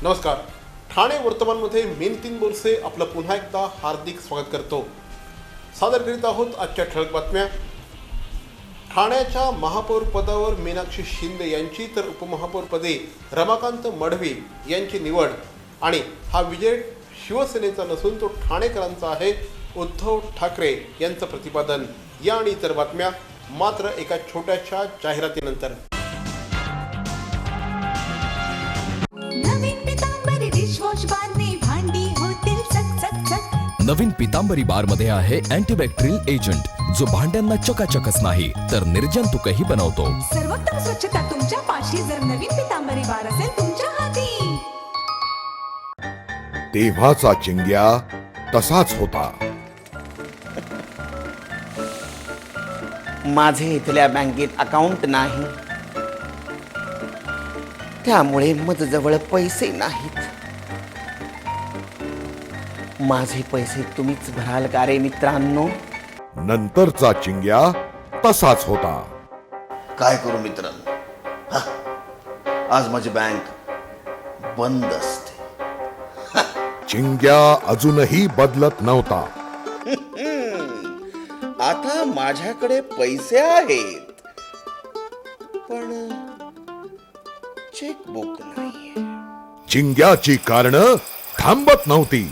नमस्कार. ठाणे वर्तमानमध्ये मिलिंद बोरसे आपलं पुन्हा एकदा हार्दिक स्वागत करतो. सादर करीत आहोत आजच्या ठळक बातम्या. ठाण्याच्या महापौर पदावर मीनाक्षी शिंदे यांची तर उपमहापौरपदी रमाकांत मढवी यांची निवड. आणि हा विजय शिवसेनेचा नसून तो ठाणेकरांचा आहे, उद्धव ठाकरे यांचं प्रतिपादन. या आणि इतर बातम्या मात्र एका छोट्याशा जाहिरातीनंतर. नवीन पितांबरी बार मध्ये आहे अँटीबॅक्टेरियल एजंट, जो भांड्यांना चकाचकच नाही तर निर्जंतुकही बनवतो. सर्वोत्तम स्वच्छता तुमच्या पाशी. जर नवीन पितांबरी बार असेल तुमच्या हाती. तेव्हाचा चिंग्या तसाच होता. माझे इथल्या बँकेत अकाउंट नाही, त्यामुळे माझ्याजवळ पैसे नाहीत. माझे पैसे तुम्हीच भराल का रे मित्रांनो? नंतरचा चिंग्या तसाच होता. काय करू मित्रांनो, आज माझी बँक बंद असते. चिंग्या अजूनही बदलत नव्हता. आता माझ्याकडे पैसे आहेत, पण चेकबुक नाही. चिंग्याची कारणं थांबत नव्हती.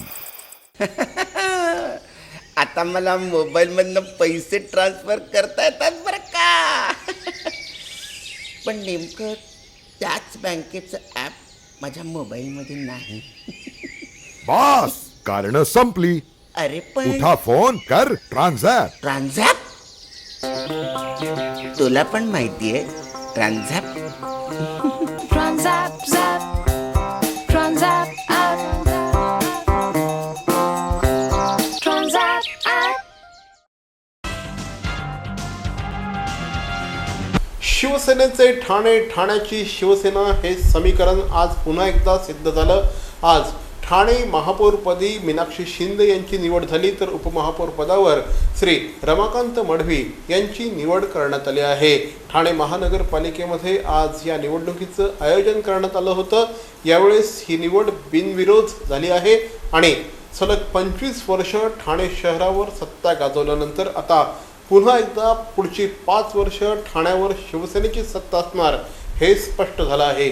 आता मला मोबाईल मधनं पैसे ट्रान्सफर करता येतात बरं का. पण नेमकं त्याच बँकेचं ॲप माझ्या मोबाईलमध्ये नाही. बस, कारणं संपली. अरे पण उठा, फोन कर, ट्रान्झॅक्ट. ट्रान्झॅक्ट? तुला पण माहितीये ट्रान्झॅक्ट? ट्रान्झॅक्ट झॅप ट्रान्झॅक्ट ॲप ट्रान्झॅक्ट ॲप. शिवसेनेचे ठाणे, ठाण्याची शिवसेना हे समीकरण आज पुन्हा एकदा सिद्ध झालं. आज ठाणे महापौरपदी मीनाक्षी शिंदे यांची निवड झाली, तर उपमहापौर पदावर श्री रमाकांत मढवी यांची निवड करण्यात आली आहे. ठाणे महानगरपालिकेमध्ये आज या निवडणुकीचं आयोजन करण्यात आलं होतं. यावेळेस ही निवड बिनविरोध झाली आहे आणि सलग 25 वर्ष ठाणे शहरावर सत्ता गाजवल्यानंतर आता पुन्हा एकदा पुढची 5 वर्ष ठाण्यावर शिवसेनेची सत्ता असणार हे स्पष्ट झालं आहे.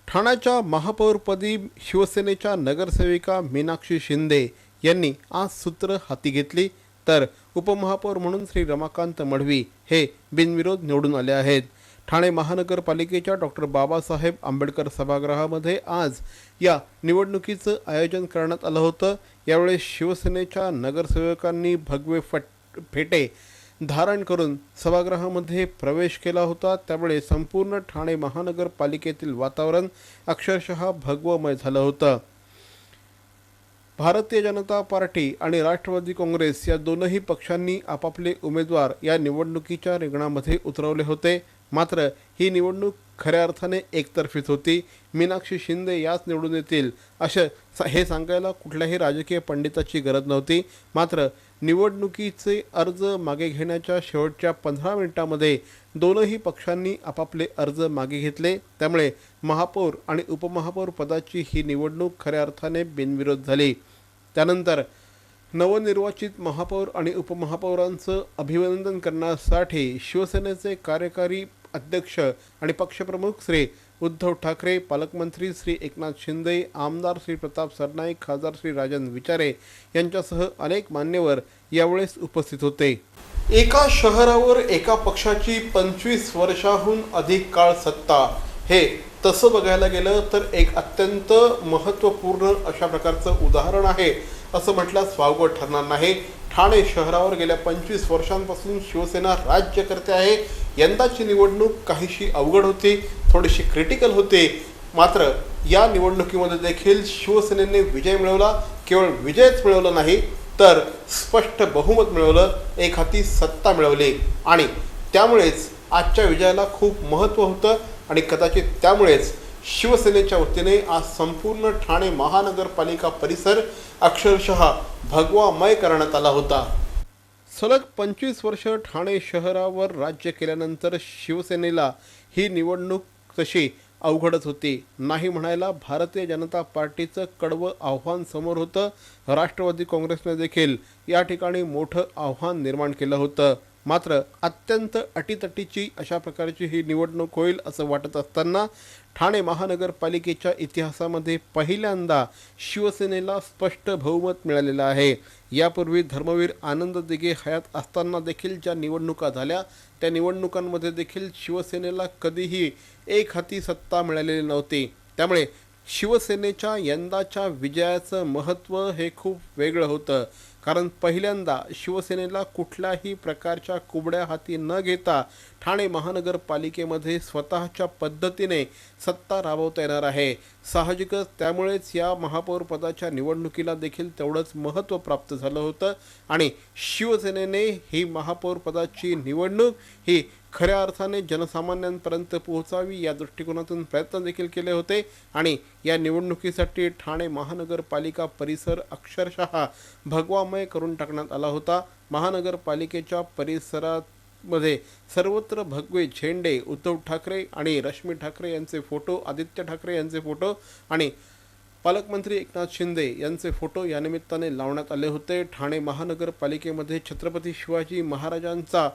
ठाण्याच्या महापौरपदी शिवसेनेच्या नगरसेविका मीनाक्षी शिंदे यांनी आज सूत्र हाती घेतली, तर उपमहापौर म्हणून श्री रमाकांत मढवी हे बिनविरोध निवडून आले आहेत. ठाणे महानगरपालिकेच्या डॉक्टर बाबासाहेब आंबेडकर सभागृहामध्ये आज या निवडणुकीचं आयोजन करण्यात आलं होतं. यावेळेस शिवसेनेच्या नगरसेवकांनी भगवे फेटे धारण करून सभागृहामध्ये प्रवेश केला होता. त्यामुळे संपूर्ण ठाणे महानगरपालिकेतील वातावरण अक्षरशः भगवमय झालं होतं. भारतीय जनता पार्टी आणि राष्ट्रवादी काँग्रेस या दोनही पक्षांनी आपापले उमेदवार या निवडणुकीच्या रिंगणामध्ये उतरवले होते. मात्र ही निवडणूक खऱ्या अर्थाने एकतर्फीच होती. मीनाक्षी शिंदे याच निवडून येतील हे सांगायला कुठल्याही राजकीय पंडिताची गरज नव्हती. मात्र निवडणुकीचे अर्ज मागे घेण्याच्या शेवटच्या 15 मिनिटांमध्ये दोनही पक्षांनी आपापले अर्ज मागे घेतले. त्यामुळे महापौर आणि उपमहापौर पदाची ही निवडणूक खऱ्या अर्थाने बिनविरोध झाली. त्यानंतर नवनिर्वाचित महापौर आणि उपमहापौरांचं अभिनंदन करण्यासाठी शिवसेनेचे कार्यकारी अध्यक्ष आणि पक्षप्रमुख श्री उद्धव ठाकरे, पालकमंत्री श्री एकनाथ शिंदे, आमदार श्री प्रताप सरनाईक, खासदार श्री राजन विचारे यांच्यासह अनेक मान्यवर यावेळेस उपस्थित होते. एका शहरावर एका पक्षाची 25 वर्षाहून अधिक काळ सत्ता, हे तसं बघायला गेलं तर एक अत्यंत महत्त्वपूर्ण अशा प्रकारचं उदाहरण आहे असं म्हटल्यास वावगं ठरणार नाही. ठाणे शहरावर गेल्या 25 वर्षांपासून शिवसेना राज्य करते आहे. यंदाची निवडणूक काहीशी अवघड होती, थोडीशी क्रिटिकल होती. मात्र या निवडणुकीमध्ये देखील शिवसेनेने विजय मिळवला. केवळ विजयच मिळवला नाही तर स्पष्ट बहुमत मिळवलं, एक हाती सत्ता मिळवली. आणि त्यामुळेच आजच्या विजयाला खूप महत्त्व होतं आणि कदाचित त्यामुळेच शिवसेनेच्या वतीने आज संपूर्ण ठाणे महानगरपालिका परिसर अक्षरशः भगवामय करण्यात आला होता. सलग 25 वर्ष ठाणे शहरावर राज्य केल्यानंतर शिवसेनेला ही निवडणूक तशी अवघडच होती. नाही म्हणायला भारतीय जनता पार्टीचं कडवं आव्हान समोर होतं. राष्ट्रवादी काँग्रेसने देखील या ठिकाणी मोठं आव्हान निर्माण केलं होतं. मात्र अत्यंत अटीतटीची अशा प्रकारची ही निवडणूक होईल असं वाटत असताना ठाणे महानगरपालिकेच्या इतिहासामध्ये पहिल्यांदा शिवसेनेला स्पष्ट बहुमत मिळालेलं आहे. यापूर्वी धर्मवीर आनंद दिघे हयात असताना देखील ज्या निवडणुका झाल्या त्या निवडणुकांमध्ये देखील शिवसेनेला कधीही एक हाती सत्ता मिळालेली नव्हती. त्यामुळे शिवसेनेच्या यंदाच्या विजयाचं महत्त्व हे खूप वेगळं होतं. कारण पहिल्यांदा शिवसेनेला कुठल्याही प्रकारच्या कुबड्या हाती न घेता ठाणे महानगरपालिकेमध्ये स्वतःच्या पद्धतीने सत्ता राबवता येणार आहे. साहजिकच त्यामुळेच या महापौर पदाच्या निवडणुकीला देखील तेवढंच महत्त्व प्राप्त झालं होतं आणि शिवसेनेने ही महापौर पदाची निवडणूक ही खऱ्या अर्थाने जनसामान्यांपर्यंत पोहोचावी या दृष्टिकोनातून प्रयत्न देखील केले होते आणि या निवडणुकीसाठी ठाणे महानगरपालिका परिसर अक्षरशः भगवामय करून टाकण्यात आला होता. महानगरपालिकेच्या परिसरामध्ये सर्वत्र भगवे झेंडे, उद्धव ठाकरे आणि रश्मी ठाकरे यांचे फोटो, आदित्य ठाकरे यांचे फोटो आणि पालकमंत्री एकनाथ शिंदे यांचे फोटो या निमित्ताने लावण्यात आले होते. ठाणे महानगरपालिकेमध्ये छत्रपती शिवाजी महाराजांचा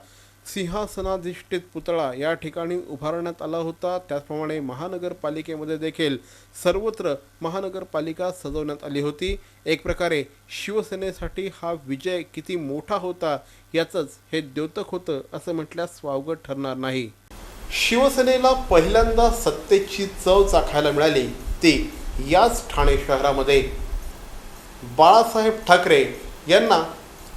सिंहासनाधिष्ठित पुतळा या ठिकाणी उभारण्यात आला होता. त्याचप्रमाणे महानगरपालिकेमध्ये देखील सर्वत्र महानगरपालिका सजवण्यात आली होती. एक प्रकारे शिवसेनेसाठी हा विजय किती मोठा होता याचंच हे द्योतक होतं असं म्हटल्यास वावगं ठरणार नाही. शिवसेनेला पहिल्यांदा सत्तेची चव चाखायला मिळाली ती याच ठाणे शहरामध्ये. बाळासाहेब ठाकरे यांना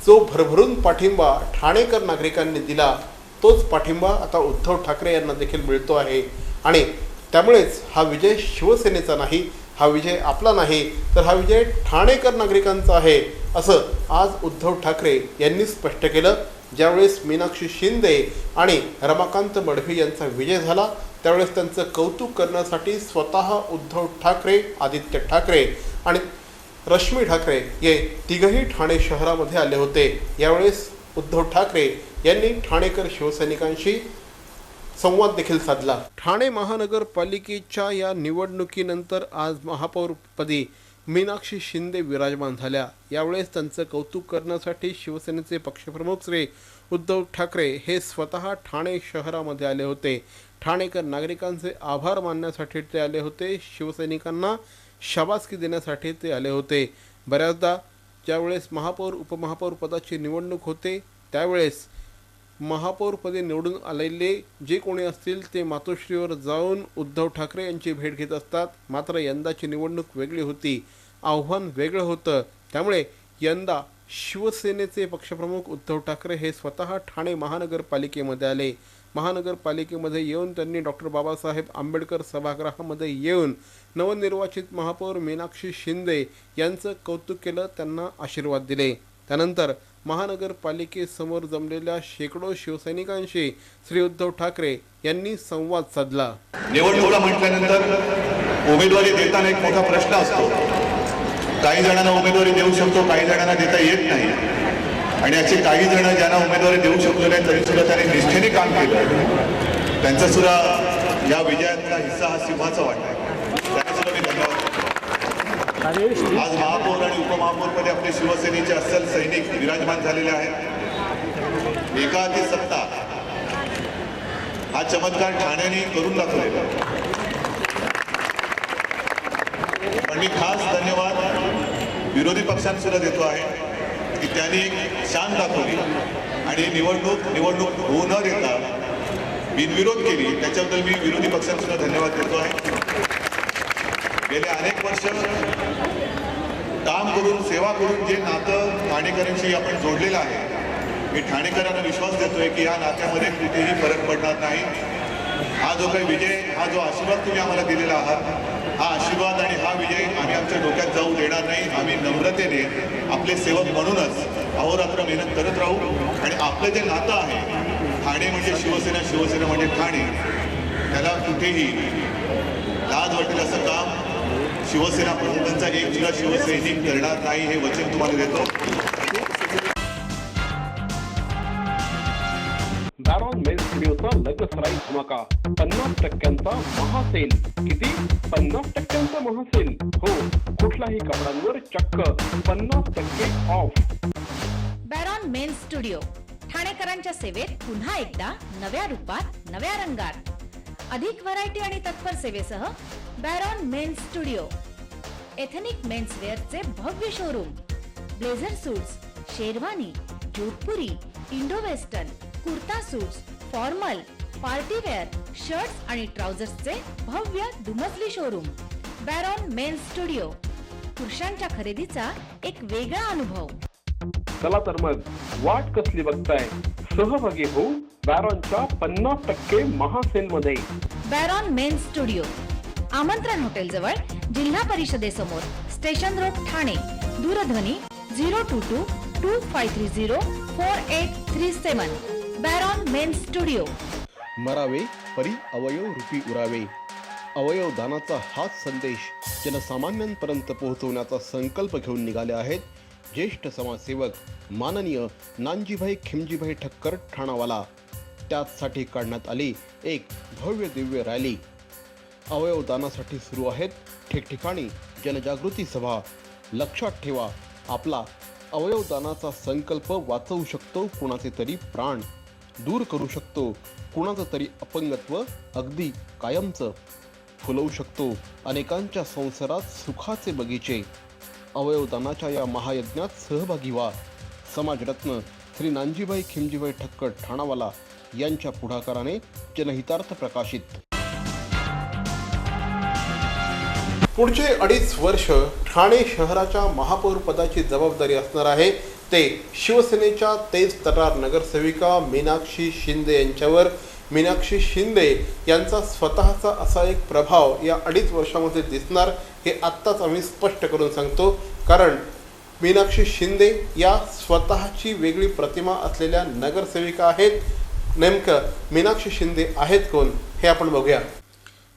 जो भरभरून पाठिंबा ठाणेकर नागरिकांनी दिला तोच पाठिंबा आता उद्धव ठाकरे यांना देखील मिळतो आहे आणि त्यामुळेच हा विजय शिवसेनेचा नाही, हा विजय आपला नाही, तर हा विजय ठाणेकर नागरिकांचा आहे असं आज उद्धव ठाकरे यांनी स्पष्ट केलं. ज्यावेळेस मीनाक्षी शिंदे आणि रमाकांत मडवी यांचा विजय झाला त्यावेळेस त्यांचं कौतुक करण्यासाठी स्वतः उद्धव ठाकरे, आदित्य ठाकरे आणि रश्मी ठाकरे हे तिघही ठाणे शहरामध्ये आले होते. यावेळेस उद्धव ठाकरे यांनी ठाणेकर शिवसैनिकांशी संवाद देखील साधला. ठाणे महानगरपालिकेच्या या निवडणुकीनंतर आज महापौरपदी मीनाक्षी शिंदे विराजमान झाल्या. यावेळेस त्यांचं कौतुक करण्यासाठी शिवसेनेचे पक्षप्रमुख श्री उद्धव ठाकरे हे स्वतः ठाणे शहरामध्ये आले होते. ठाणेकर नागरिकांचे आभार मानण्यासाठी ते आले होते. शिवसैनिकांना शाबासकी देण्यासाठी ते आले होते. बऱ्याचदा ज्यावेळेस महापौर उपमहापौर पदाची निवडणूक होते त्यावेळेस महापौरपदी निवडून आलेले जे कोणी असतील ते मातोश्रीवर जाऊन उद्धव ठाकरे यांची भेट घेत असतात. मात्र यंदाची निवडणूक वेगळी होती, आव्हान वेगळं होतं. त्यामुळे यंदा शिवसेनेचे पक्षप्रमुख उद्धव ठाकरे हे स्वतः ठाणे महानगरपालिकेमध्ये आले. महानगरपालिकेमध्ये येऊन त्यांनी डॉक्टर बाबासाहेब आंबेडकर सभागृहामध्ये येऊन नवनिर्वाचित महापौर मीनाक्षी शिंदे यांचं कौतुक केलं, त्यांना आशीर्वाद दिले. त्यानंतर महानगरपालिकेसमोर जमलेल्या शेकडो शिवसैनिकांशी श्री उद्धव ठाकरे यांनी संवाद साधला. निवडणुका म्हटल्यानंतर उमेदवारी देताना एक मोठा प्रश्न असतो. काही जणांना उमेदवारी देऊ शकतो, काही जणांना देता येत नाही आणि असे काही जण ज्यांना उमेदवारी देऊ शकलो नाही तरी सुद्धा त्यांनी निष्ठेने काम केलं. त्यांचा सुद्धा या विजयातला हिस्सा हा सिंहाचा वाटा आहे. त्यांना सुद्धा मी धन्यवाद. आज महापौर आणि उपमहापौरपदी आपले शिवसेनेचे अस्सल सैनिक विराजमान झालेले आहेत. एकाहाती सत्ता हा चमत्कार ठाण्याने करून दाखवलेला. पण मी खास धन्यवाद विरोधी पक्षांना सुद्धा देतो आहे की त्यांनी एक शान दाखवली आणि निवडणूक होऊ न देता बिनविरोध केली. त्याच्याबद्दल मी विरोधी पक्षांना सुद्धा धन्यवाद देतो आहे. गेले अनेक वर्ष काम करून सेवा करून जे नातं ठाणेकरांशी आपण जोडलेलं आहे, मी ठाणेकरांना विश्वास देतोय की या नात्यामध्ये कुठेही फरक पडणार नाही. हा जो काही विजय, हा जो आशीर्वाद तुम्ही आम्हाला दिलेला आहात, हा आशीर्वाद आणि हा विजय आम्ही आमच्या डोक्यात जाऊ देणार नाही. आम्ही नम्रतेने आपले सेवक म्हणूनच अहोरात्र मेहनत करत राहू आणि आपलं जे नातं आहे, ठाणे म्हणजे शिवसेना, शिवसेना म्हणजे ठाणे, त्याला कुठेही लाज वाटेल असं काम शिवसेना प्रमुखांचा एक सुद्धा शिवसैनिक करणार नाही, हे वचन तुम्हाला देतो. दारोद मेल स्टुडिओचा लगसराई धमाका 50% महासेल. किती? 50% महासेल. हो, कुठल्याही कपड्यांवर चक्क 50% ऑफ. बॅरॉन मेन स्टुडिओ ठाणेकरांच्या सेवेत पुन्हा एकदा नव्या रूपात नव्या रंगात अधिक व्हरायटी आणि तत्पर सेवेसह बॅरॉन मेन स्टुडिओ. एथनिक मेन्सवेअरचे भव्य showroom. Blazer suits, sherwani, jodhpuri, indo western, kurta suits, formal, partywear, shirts आणि ट्राउझर्सचे भव्य दुमजली शोरूम. बॅरॉन men studio. पुरुषांच्या खरेदीचा एक वेगळा अनुभव. चला तर मग वाट कसली बघताय, सहभागी होऊ बॅरॉनच्या 50% महासेल मध्ये. बॅरॉन मेन स्टुडिओ, आमंत्रण हॉटेल जवळ, जिल्हा परिषदेसमोर, स्टेशन रोड, ठाणे. दूरध्वनी 022-2530-4837. बॅरॉन मेन स्टुडिओ. मरावे परी अवयव रूपी उरावे. अवयव दानाचा हाच संदेश जनसामान्यांपर्यंत पोहोचवण्याचा संकल्प घेऊन निघाले आहेत ज्येष्ठ समाजसेवक माननीय नानजीभाई खिमजीभाई ठक्कर ठाणावाला. त्याचसाठी काढण्यात आली एक भव्य दिव्य रॅली. अवयव दानासाठी सुरू आहेत ठिकठिकाणी जनजागृती सभा. लक्षात ठेवा, आपला अवयव दानाचा संकल्प वाचवू शकतो कुणाचे तरी प्राण, दूर करू शकतो कुणाचं तरी अपंगत्व अगदी कायमचं, फुलवू शकतो अनेकांच्या संसारात सुखाचे बगीचे. अवयवदानाच्या या महायज्ञात सहभागी व्हा. समाजरत्न श्री नानजीभाई खिमजीभाई ठक्कर ठाणावाला यांच्या पुढाकाराने जनहितार्थ प्रकाशित. पुढचे 2.5 वर्ष ठाणे शहराच्या महापौर पदाची जबाबदारी असणार आहे ते शिवसेनेच्या तेज तर्रार नगरसेविका मीनाक्षी शिंदे यांच्यावर. मीनाक्षी शिंदे यांचा स्वतःचा असा एक प्रभाव या 2.5 वर्षामध्ये दिसणार हे आत्ताच आम्ही स्पष्ट करून सांगतो, कारण मीनाक्षी शिंदे या स्वतःची वेगळी प्रतिमा असलेल्या नगरसेविका आहेत. नेमकं मीनाक्षी शिंदे आहेत कोण हे आपण बघूया.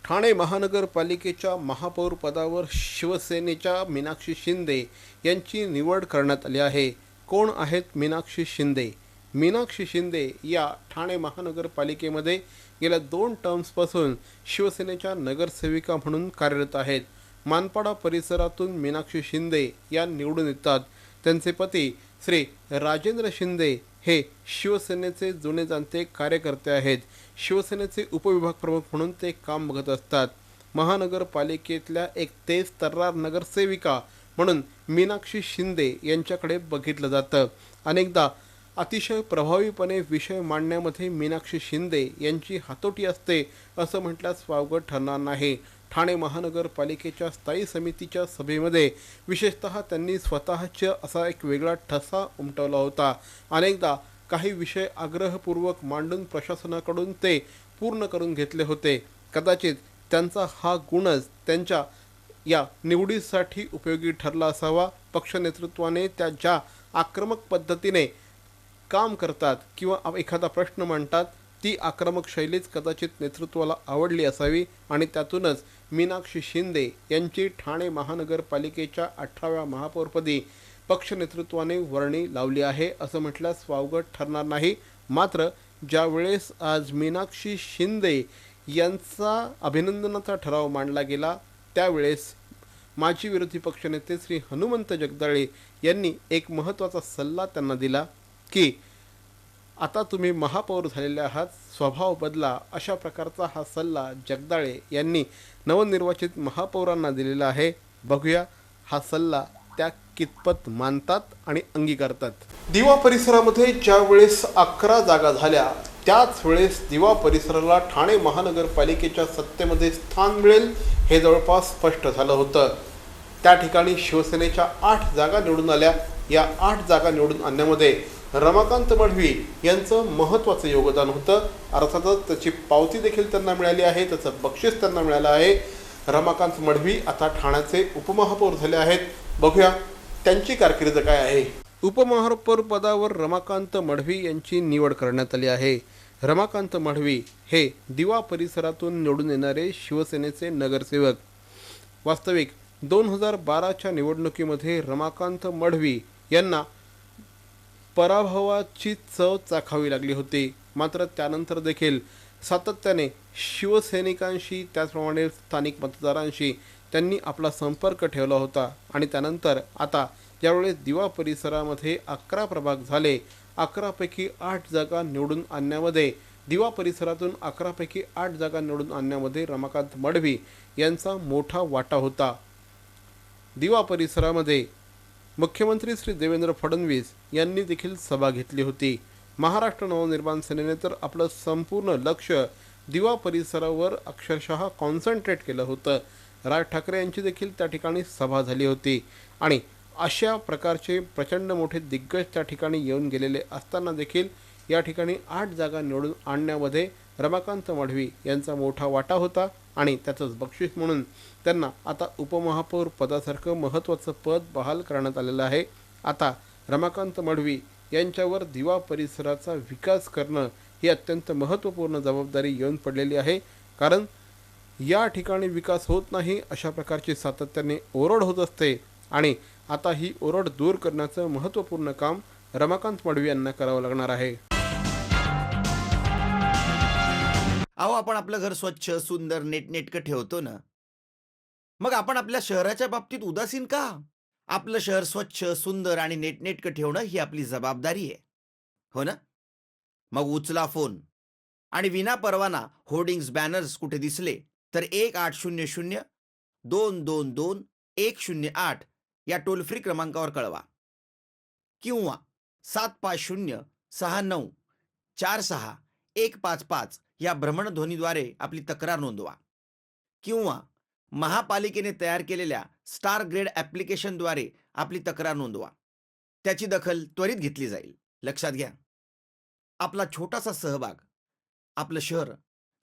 ठाणे महानगरपालिकेच्या महापौर पदावर शिवसेनेच्या मीनाक्षी शिंदे यांची निवड करण्यात आली आहे. कोण आहेत मीनाक्षी शिंदे? मीनाक्षी शिंदे या ठाणे महानगरपालिकेमध्ये गेल्या 2 टर्म्सपासून शिवसेनेच्या नगरसेविका म्हणून कार्यरत आहेत. मानपाडा परिसरातून मीनाक्षी शिंदे या निवडून येतात. त्यांचे पती श्री राजेंद्र शिंदे हे शिवसेनेचे जुने जाणते कार्यकर्ते आहेत. शिवसेनेचे उपविभाग प्रमुख म्हणून ते काम बघत असतात. महानगरपालिकेतल्या एक तेज तर्रार नगरसेविका म्हणून मीनाक्षी शिंदे यांच्याकडे बघितलं जातं. अनेकदा अतिशय प्रभावीपणे विषय मांडण्यामध्ये मीनाक्षी शिंदे यांची हातोटी असते असं म्हटल्यास वावगं ठरणार नाही. ठाणे महानगरपालिकेच्या स्थायी समितीच्या सभेमध्ये विशेषतः त्यांनी स्वतःचा असा एक वेगळा ठसा उमटवला होता. अनेकदा काही विषय आग्रहपूर्वक मांडून प्रशासनाकडून ते पूर्ण करून घेतले होते. कदाचित त्यांचा हा गुणच त्यांच्या या निवडीसाठी उपयोगी ठरला असावा. पक्ष नेतृत्वाने त्या ज्या आक्रमक पद्धतीने काम करतात किंवा एखादा प्रश्न मांडतात ती आक्रमक शैलीच कदाचित नेतृत्वाला आवडली असावी आणि त्यातूनच मीनाक्षी शिंदे यांची ठाणे महानगरपालिकेच्या 18व्या महापौरपदी पक्ष नेतृत्वाने वर्णी लावली आहे असं म्हटल्यास वावगं ठरणार नाही. मात्र ज्यावेळेस आज मीनाक्षी शिंदे यांचा अभिनंदनाचा ठराव मांडला गेला त्यावेळेस माजी विरोधी पक्षनेते श्री हनुमंत जगदाळे यांनी एक महत्त्वाचा सल्ला त्यांना दिला की आता तुम्ही महापौर झालेले आहात, स्वभाव बदला. अशा प्रकारचा हा सल्ला जगदाळे यांनी नवनिर्वाचित महापौरांना दिलेला आहे. बघूया हा सल्ला त्या कितपत मानतात आणि अंगीकारतात. दिवा परिसरामध्ये ज्या वेळेस 11 जागा झाल्या त्याच वेळेस दिवा परिसराला ठाणे महानगरपालिकेच्या सत्तेमध्ये स्थान मिळेल हे जवळपास स्पष्ट झालं होतं. त्या ठिकाणी शिवसेनेच्या 8 जागा निवडून आल्या. या 8 जागा निवडून आणण्यामध्ये रमाकांत मढवी यांचं महत्त्वाचं योगदान होतं. अर्थातच त्याची पावती देखील त्यांना मिळाली आहे, त्याचं बक्षीस त्यांना मिळालं आहे. रमाकांत मढवी आता ठाण्याचे उपमहापौर झाले आहेत. बघूया त्यांची कारकीर्द काय आहे. उपमहापौर पदावर रमाकांत मढवी यांची निवड करण्यात आली आहे. रमाकांत मढवी हे दिवा परिसरातून निवडून येणारे शिवसेनेचे नगरसेवक. वास्तविक 2012च्या निवडणुकीमध्ये रमाकांत मढवी यांना पराभवाची चव चाखावी लागली होती. मात्र त्यानंतर देखील सातत्याने शिवसैनिकांशी त्याचप्रमाणे स्थानिक मतदारांशी त्यांनी आपला संपर्क ठेवला होता आणि त्यानंतर आता ज्यावेळेस दिवा परिसरामध्ये 11 प्रभाग झाले, 11पैकी 8 जागा निवडून आणण्यामध्ये दिवा परिसरातून 11पैकी 8 जागा निवडून आणण्यामध्ये रमाकांत मडवी यांचा मोठा वाटा होता. दिवा परिसरामध्ये मुख्यमंत्री श्री देवेंद्र फडणवीस यांनी देखील सभा घेतली होती. महाराष्ट्र नवनिर्माण सेनेने तर आपलं संपूर्ण लक्ष दिवा परिसरावर अक्षरशः कॉन्सन्ट्रेट केलं होतं. राज ठाकरे यांची देखील त्या ठिकाणी सभा झाली होती आणि अशा प्रकारचे प्रचंड मोठे दिग्गज त्या ठिकाणी येऊन गेलेले असताना देखील या ठिकाणी 8 जागा निवडून आणण्यामध्ये रमाकांत मडवी यांचा मोठा वाटा होता आणि त्याचंच बक्षीस म्हणून त्यांना आता उपमहापौर पदासारखं महत्त्वाचं पद बहाल करण्यात आलेलं आहे. आता रमाकांत मडवी यांच्यावर दिवा परिसराचा विकास करणं ही अत्यंत महत्त्वपूर्ण जबाबदारी येऊन पडलेली आहे. कारण या ठिकाणी विकास होत नाही अशा प्रकारची सातत्याने ओरड होत असते आणि आता ही ओरड दूर करण्याचं महत्त्वपूर्ण काम रमाकांत मडवी यांना करावं लागणार आहे. अहो, आपण आपलं घर स्वच्छ, सुंदर, नेटनेटकं ठेवतो ना, मग आपण आपल्या शहराच्या बाबतीत उदासीन का? आपलं शहर स्वच्छ, सुंदर आणि नेटनेटकं ठेवणं ही आपली जबाबदारी आहे, हो ना? मग उचला फोन आणि विना परवाना होर्डिंग्स, बॅनर्स कुठे दिसले तर 1800-222-108 या टोल फ्री क्रमांकावर कळवा किंवा 7506946-155 या भ्रमणध्वनीद्वारे आपली तक्रार नोंदवा किंवा महापालिकेने तयार केलेल्या स्टार ग्रेड ॲप्लिकेशनद्वारे आपली तक्रार नोंदवा. त्याची दखल त्वरित घेतली जाईल. लक्षात घ्या, आपला छोटासा सहभाग आपलं शहर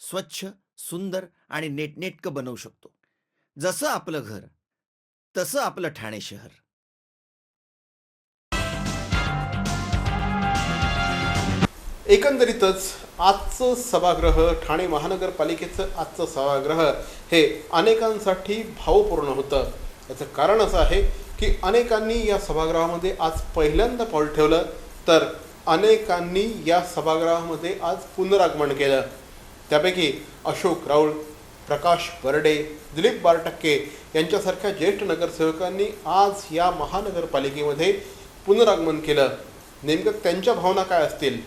स्वच्छ, सुंदर आणि नेटनेटकं बनवू शकतो. जसं आपलं घर तसं आपलं ठाणे शहर. एकंदरीतच आजचं सभागृह, ठाणे महानगरपालिकेचं आजचं सभागृह हे अनेकांसाठी भावपूर्ण होतं. याचं कारण असं आहे की अनेकांनी या सभागृहामध्ये आज पहिल्यांदा पाऊल ठेवलं तर अनेकांनी या सभागृहामध्ये आज पुनरागमन केलं. त्यापैकी अशोक राऊळ, प्रकाश बर्डे, दिलीप बारटक्के यांच्यासारख्या ज्येष्ठ नगरसेवकांनी आज या महानगरपालिकेमध्ये पुनरागमन केलं. नेमकं त्यांच्या भावना काय असतील?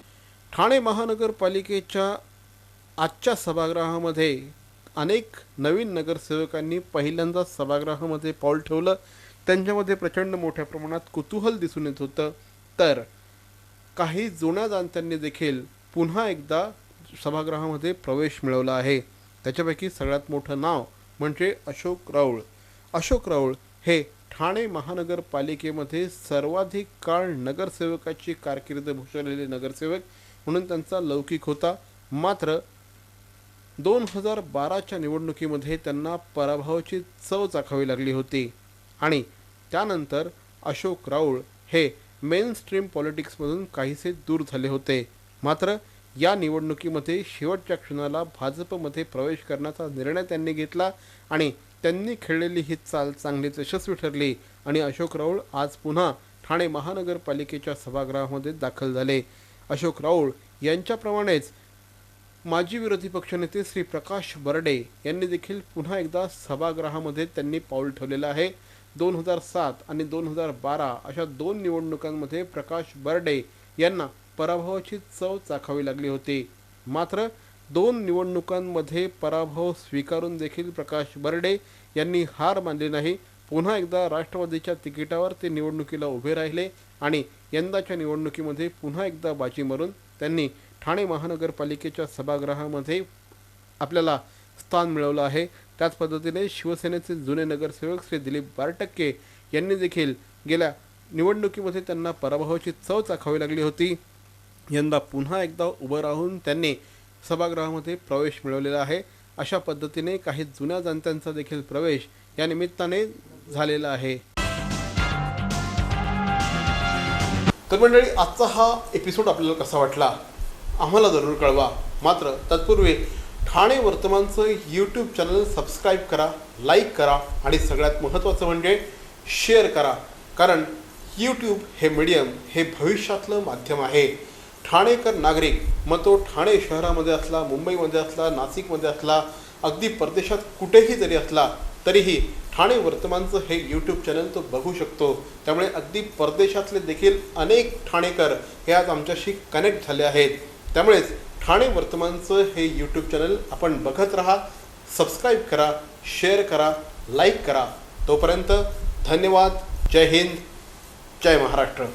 ठाणे महानगरपालिकेच्या आजच्या सभागृहामध्ये अनेक नवीन नगरसेवकांनी पहिल्यांदा सभागृहामध्ये पाऊल ठेवलं. त्यांच्यामध्ये प्रचंड मोठ्या प्रमाणात कुतूहल दिसून येत होतं. तर काही जुन्या जाणत्यांनी देखील पुन्हा एकदा सभागृहामध्ये प्रवेश मिळवला आहे. त्याच्यापैकी सगळ्यात मोठं नाव म्हणजे अशोक राऊळ. अशोक राऊळ हे ठाणे महानगरपालिकेमध्ये सर्वाधिक काळ नगरसेवकाची कारकीर्द भूषवलेले नगरसेवक म्हणून त्यांचा लौकिक होता. मात्र 2012च्या निवडणुकीमध्ये त्यांना पराभवाची चव चाखावी लागली होती आणि त्यानंतर अशोक राऊळ हे मेन स्ट्रीम पॉलिटिक्समधून काहीसे दूर झाले होते. मात्र या निवडणुकीमध्ये शेवटच्या क्षणाला भाजपमध्ये प्रवेश करण्याचा निर्णय त्यांनी घेतला आणि त्यांनी खेळलेली ही चाल चांगलीच यशस्वी ठरली आणि अशोक राऊळ आज पुन्हा ठाणे महानगरपालिकेच्या सभागृहामध्ये दाखल झाले. अशोक राऊळ यांच्याप्रमाणेच माजी विरोधी पक्षनेते श्री प्रकाश बर्डे यांनी देखील पुन्हा एकदा सभागृहामध्ये त्यांनी पाऊल ठेवलेलं आहे. 2007 आणि 2012 अशा 2 निवडणुकांमध्ये प्रकाश बर्डे यांना पराभवाची चव चाखावी लागली होती. मात्र 2 निवडणुकांमध्ये पराभव स्वीकारून देखील प्रकाश बर्डे यांनी हार मानली नाही. पुन्हा एकदा राष्ट्रवादीच्या तिकिटावर ते निवडणुकीला उभे राहिले आणि यंदाच्या निवडणुकीमध्ये पुन्हा एकदा बाजी मारून त्यांनी ठाणे महानगरपालिकेच्या सभागृहामध्ये आपल्याला स्थान मिळवलं आहे. त्याच पद्धतीने शिवसेनेचे जुने नगरसेवक श्री दिलीप बारटक्के यांनी देखील गेल्या निवडणुकीमध्ये त्यांना पराभवाची चव चाखावी लागली होती. यंदा पुन्हा एकदा उभं राहून त्यांनी सभागृहामध्ये प्रवेश मिळवलेला आहे. अशा पद्धतीने काही जुन्या जाणत्यांचा देखील प्रवेश या निमित्ताने झालेला आहे. तर मंडळी, आजचा हा एपिसोड आपल्याला कसा वाटला आम्हाला जरूर कळवा. मात्र तत्पूर्वी ठाणे वर्तमानचं यूट्यूब चॅनल सबस्क्राईब करा, लाईक करा आणि सगळ्यात महत्त्वाचं म्हणजे शेअर करा. कारण यूट्यूब हे मीडियम हे भविष्यातलं माध्यम आहे. ठाणेकर नागरिक, मग तो ठाणे शहरामध्ये असला, मुंबईमध्ये असला, नाशिकमध्ये असला, अगदी परदेशात कुठेही जरी असला तरीही ठाणे वर्तमानचं हे यूट्यूब चॅनल तो बघू शकतो. त्यामुळे अगदी परदेशातले देखील अनेक ठाणेकर हे आज आमच्याशी कनेक्ट झाले आहेत. त्यामुळेच ठाणे वर्तमानचं हे यूट्यूब चॅनल आपण बघत राहा, सबस्क्राईब करा, शेअर करा, लाईक करा. तोपर्यंत धन्यवाद. जय हिंद, जय महाराष्ट्र.